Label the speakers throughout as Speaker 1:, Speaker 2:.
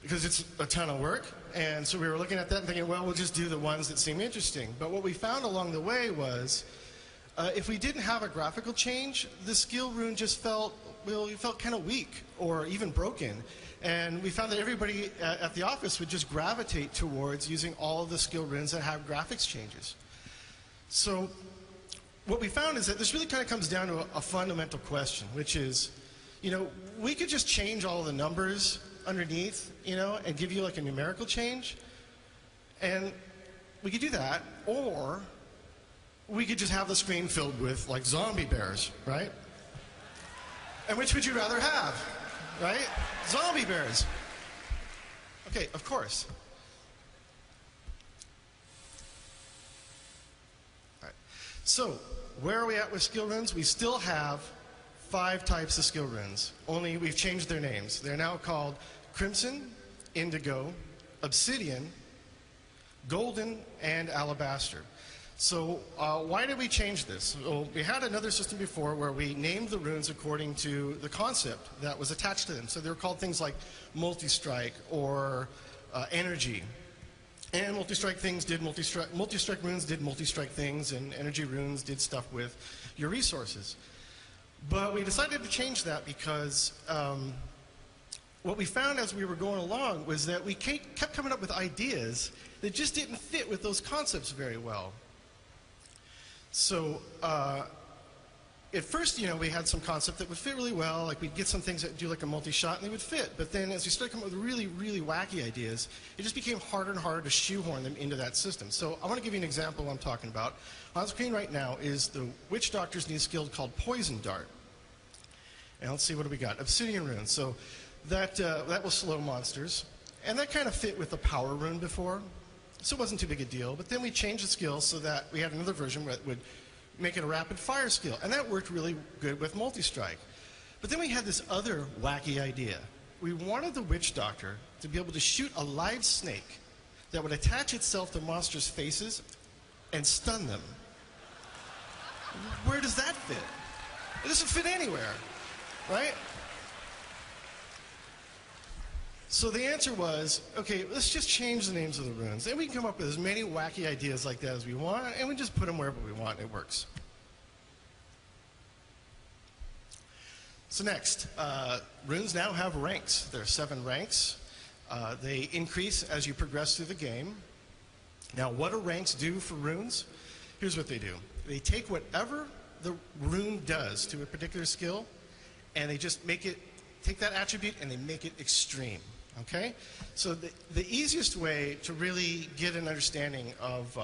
Speaker 1: because it's a ton of work. And so we were looking at that and thinking, well, we'll just do the ones that seem interesting. But what we found along the way was, if we didn't have a graphical change, the skill rune just felt kind of weak or even broken. And we found that everybody at the office would just gravitate towards using all of the skill runes that have graphics changes. So what we found is that this really kind of comes down to a fundamental question, which is, we could just change all of the numbers underneath, and give you like a numerical change. And we could do that, or we could just have the screen filled with like zombie bears, right? And which would you rather have, right? Zombie bears. Okay, of course. All right. So, where are we at with skill runes? We still have 5 types of skill runes, only we've changed their names. They're now called Crimson, Indigo, Obsidian, Golden, and Alabaster. So why did we change this? Well, we had another system before where we named the runes according to the concept that was attached to them. So they were called things like multi-strike or energy. And multi-strike runes did multi-strike things, and energy runes did stuff with your resources. But we decided to change that because what we found as we were going along was that we kept coming up with ideas that just didn't fit with those concepts very well. So at first, we had some concept that would fit really well, like we'd get some things that do like a multi-shot and they would fit. But then as we started coming up with really, really wacky ideas, it just became harder and harder to shoehorn them into that system. So I want to give you an example of what I'm talking about. On screen right now is the Witch Doctor's new skill called Poison Dart. And let's see, what do we got? Obsidian rune. So that will slow monsters. And that kind of fit with the power rune before. So it wasn't too big a deal. But then we changed the skill so that we had another version that would make it a rapid fire skill. And that worked really good with multi-strike. But then we had this other wacky idea. We wanted the Witch Doctor to be able to shoot a live snake that would attach itself to monsters' faces and stun them. Where does that fit? It doesn't fit anywhere, right? So the answer was, okay, let's just change the names of the runes. And we can come up with as many wacky ideas like that as we want, and we just put them wherever we want, and it works. So next, runes now have ranks. There are 7 ranks. They increase as you progress through the game. Now, what do ranks do for runes? Here's what they do. They take whatever the rune does to a particular skill, and they just take that attribute and they make it extreme. Okay? So the easiest way to really get an understanding of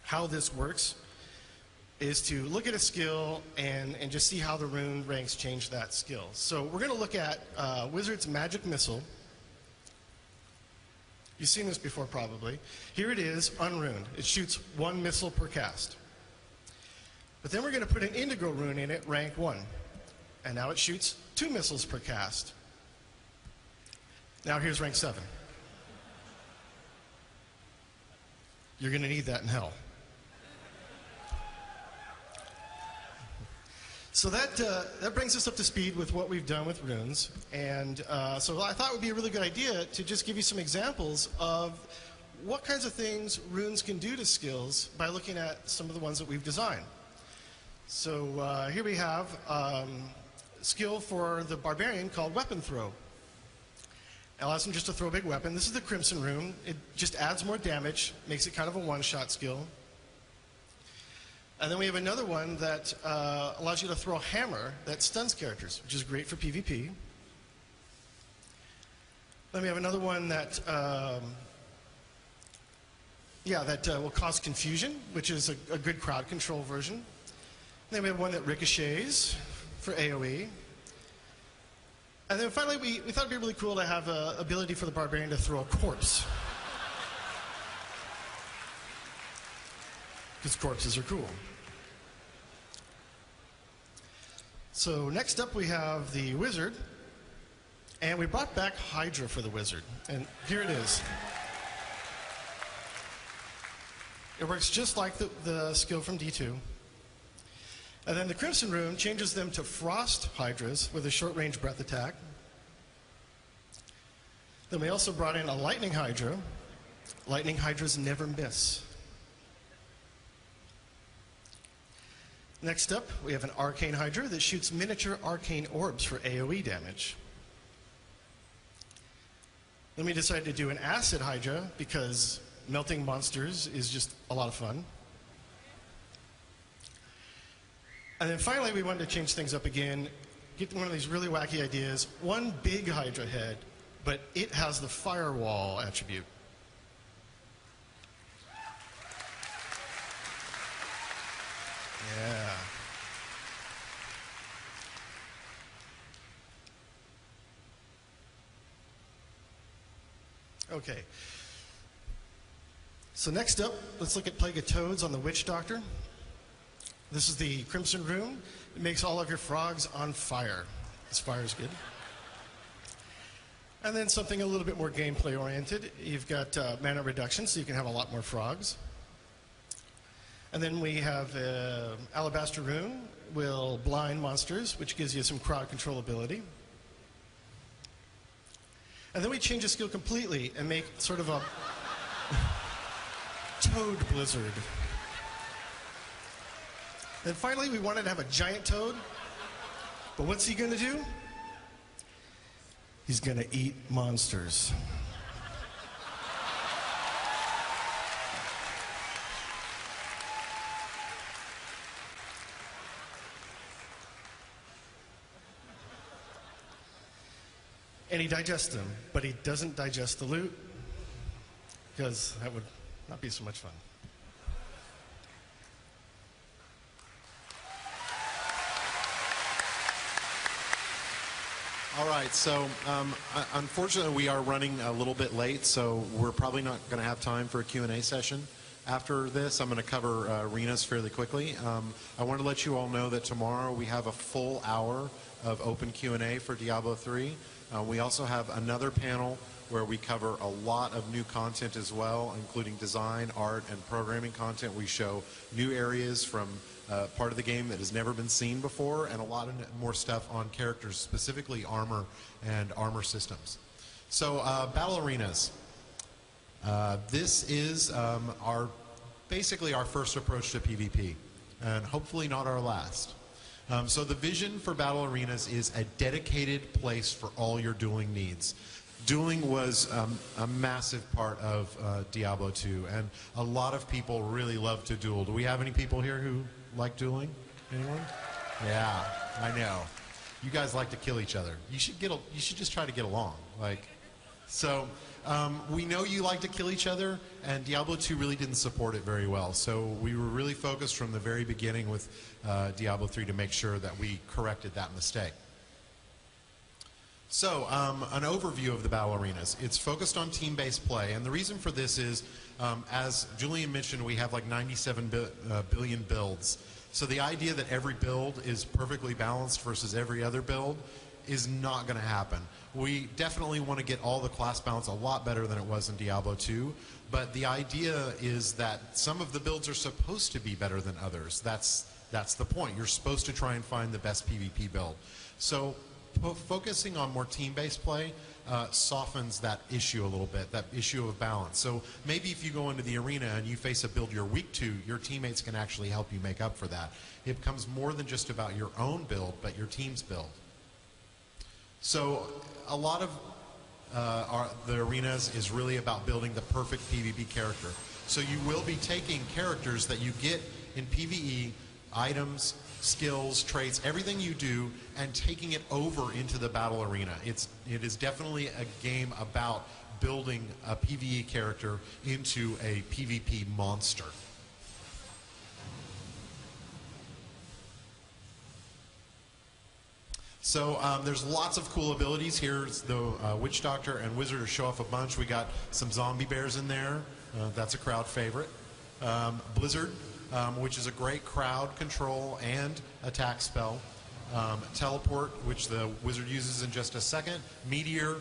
Speaker 1: how this works is to look at a skill and just see how the rune ranks change that skill. So we're going to look at Wizard's Magic Missile. You've seen this before probably. Here it is, unruned. It shoots 1 missile per cast. But then we're going to put an Indigo rune in it, rank 1. And now it shoots 2 missiles per cast. Now here's rank 7. You're going to need that in hell. So that brings us up to speed with what we've done with runes. And so I thought it would be a really good idea to just give you some examples of what kinds of things runes can do to skills by looking at some of the ones that we've designed. So here we have a skill for the barbarian called Weapon Throw. It allows him just to throw a big weapon. This is the Crimson rune. It just adds more damage, makes it kind of a one-shot skill. And then we have another one that allows you to throw a hammer that stuns characters, which is great for PvP. Then we have another one that, will cause confusion, which is a good crowd control version. And then we have one that ricochets for AoE. And then finally, we thought it'd be really cool to have an ability for the barbarian to throw a corpse. Because corpses are cool. So next up we have the wizard. And we brought back Hydra for the wizard. And here it is. It works just like the skill from D2. And then the Crimson rune changes them to Frost Hydras with a short-range breath attack. Then we also brought in a lightning hydra. Lightning hydras never miss. Next up, we have an arcane hydra that shoots miniature arcane orbs for AoE damage. Then we decided to do an acid hydra because melting monsters is just a lot of fun. And then finally, we wanted to change things up again, get one of these really wacky ideas. One big hydra head, but it has the firewall attribute. Yeah. Okay. So next up, let's look at Plague of Toads on the Witch Doctor. This is the Crimson Rune. It makes all of your frogs on fire. This fire is good. And then something a little bit more gameplay oriented. You've got mana reduction, so you can have a lot more frogs. And then we have Alabaster Rune will blind monsters, which gives you some crowd controlability. And then we change the skill completely and make sort of a toad blizzard. Then finally, we wanted to have a giant toad. But what's he going to do? He's going to eat monsters. And he digests them, but he doesn't digest the loot, because that would not be so much fun.
Speaker 2: All right, so unfortunately we are running a little bit late, so we're probably not going to have time for a Q&A session. After this, I'm going to cover arenas fairly quickly. I want to let you all know that tomorrow we have a full hour of open Q&A for Diablo 3. We also have another panel where we cover a lot of new content as well, including design, art, and programming content. We show new areas from part of the game that has never been seen before, and a lot of more stuff on characters, specifically armor and armor systems. So, battle arenas. This is basically our first approach to PvP, and hopefully not our last. So the vision for battle arenas is a dedicated place for all your dueling needs. Dueling was a massive part of Diablo 2, and a lot of people really love to duel. Do we have any people here who like dueling? Anyone? Yeah, I know. You guys like to kill each other. You should just try to get along. We know you like to kill each other, and Diablo 2 really didn't support it very well. So we were really focused from the very beginning with Diablo 3 to make sure that we corrected that mistake. So, an overview of the battle arenas. It's focused on team-based play, and the reason for this is, as Julian mentioned, we have like 97 billion builds. So the idea that every build is perfectly balanced versus every other build is not going to happen. We definitely want to get all the class balance a lot better than it was in Diablo 2, but the idea is that some of the builds are supposed to be better than others. That's the point. You're supposed to try and find the best PvP build. So focusing on more team-based play softens that issue a little bit, that issue of balance. So maybe if you go into the arena and you face a build you're weak to, your teammates can actually help you make up for that. It becomes more than just about your own build, but your team's build. So a lot of the arenas is really about building the perfect PvP character. So you will be taking characters that you get in PvE, items, skills, traits, everything you do, and taking it over into the battle arena. It is definitely a game about building a PvE character into a PvP monster. So there's lots of cool abilities. Here's the Witch Doctor and Wizard to show off a bunch. We got some zombie bears in there. That's a crowd favorite. Blizzard, which is a great crowd control and attack spell. Teleport, which the Wizard uses in just a second. Meteor.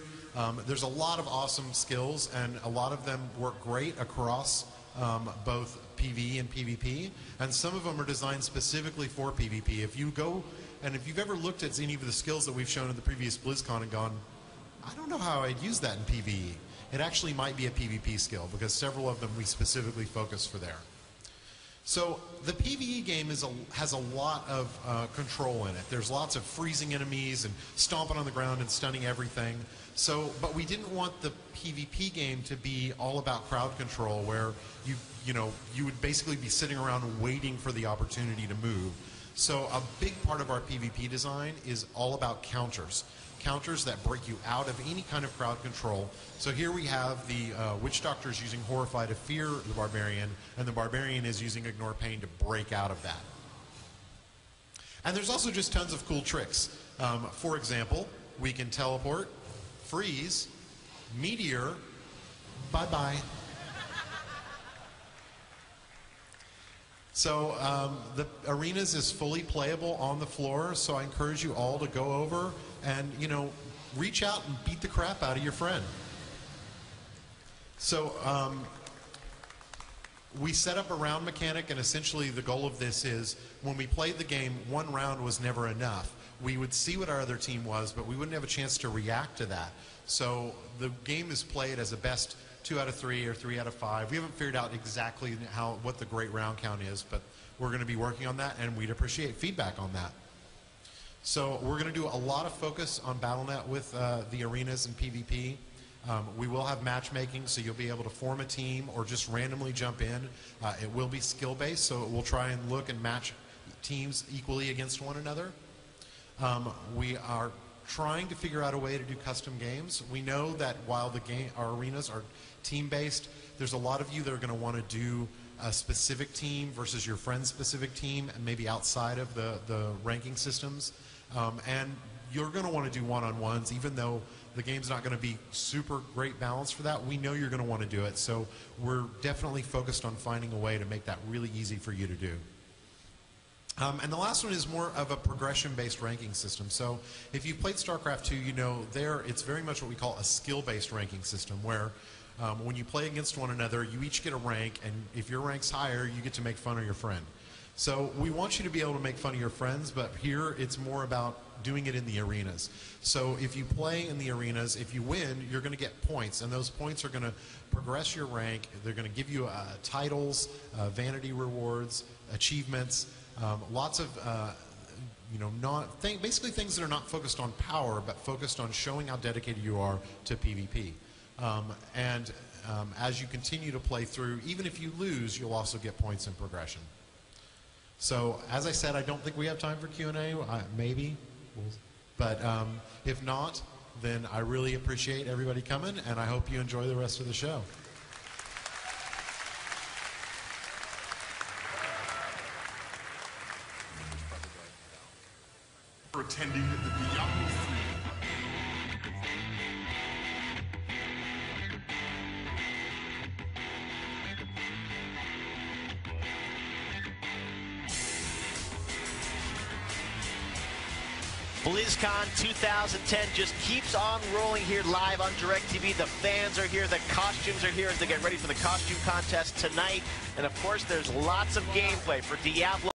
Speaker 2: There's a lot of awesome skills, and a lot of them work great across both PvE and PvP. And some of them are designed specifically for PvP. If you go, and if you've ever looked at any of the skills that we've shown in the previous Blizzcon and gone, I don't know how I'd use that in PvE. It actually might be a PvP skill because several of them we specifically focus for there. So the PvE game has a lot of control in it. There's lots of freezing enemies and stomping on the ground and stunning everything. So, but we didn't want the PvP game to be all about crowd control, where you would basically be sitting around waiting for the opportunity to move. So a big part of our PvP design is all about counters. Counters that break you out of any kind of crowd control. So here we have the Witch Doctors using Horrify to fear the Barbarian, and the Barbarian is using Ignore Pain to break out of that. And there's also just tons of cool tricks. For example, we can teleport, freeze, meteor, bye-bye. So the arenas is fully playable on the floor, so I encourage you all to go over and, reach out and beat the crap out of your friend. So we set up a round mechanic, and essentially the goal of this is when we played the game, one round was never enough. We would see what our other team was, but we wouldn't have a chance to react to that. So the game is played as a best 2 out of 3 or 3 out of 5. We haven't figured out exactly what the great round count is, but we're going to be working on that, and we'd appreciate feedback on that. So we're going to do a lot of focus on BattleNet with the arenas and PvP. We will have matchmaking, so you'll be able to form a team or just randomly jump in. It will be skill-based, so we'll try and look and match teams equally against one another. We are trying to figure out a way to do custom games. We know that while our arenas are team-based, there's a lot of you that are going to want to do a specific team versus your friend's specific team, and maybe outside of the ranking systems. And you're going to want to do one-on-ones, even though the game's not going to be super great balance for that. We know you're going to want to do it, so we're definitely focused on finding a way to make that really easy for you to do. And the last one is more of a progression-based ranking system. So if you've played StarCraft 2, you know it's very much what we call a skill-based ranking system, where when you play against one another, you each get a rank, and if your rank's higher, you get to make fun of your friend. So we want you to be able to make fun of your friends, but here it's more about doing it in the arenas. So if you play in the arenas, if you win, you're going to get points, and those points are going to progress your rank. They're going to give you titles, vanity rewards, achievements, lots of basically things that are not focused on power, but focused on showing how dedicated you are to PvP. As you continue to play through, even if you lose, you'll also get points in progression. So, as I said, I don't think we have time for Q&A, maybe, but if not, then I really appreciate everybody coming, and I hope you enjoy the rest of the show.
Speaker 3: For attending the Diablo 3.
Speaker 4: BlizzCon 2010 just keeps on rolling here live on DirecTV. The fans are here, the costumes are here as they get ready for the costume contest tonight. And of course, there's lots of gameplay for Diablo.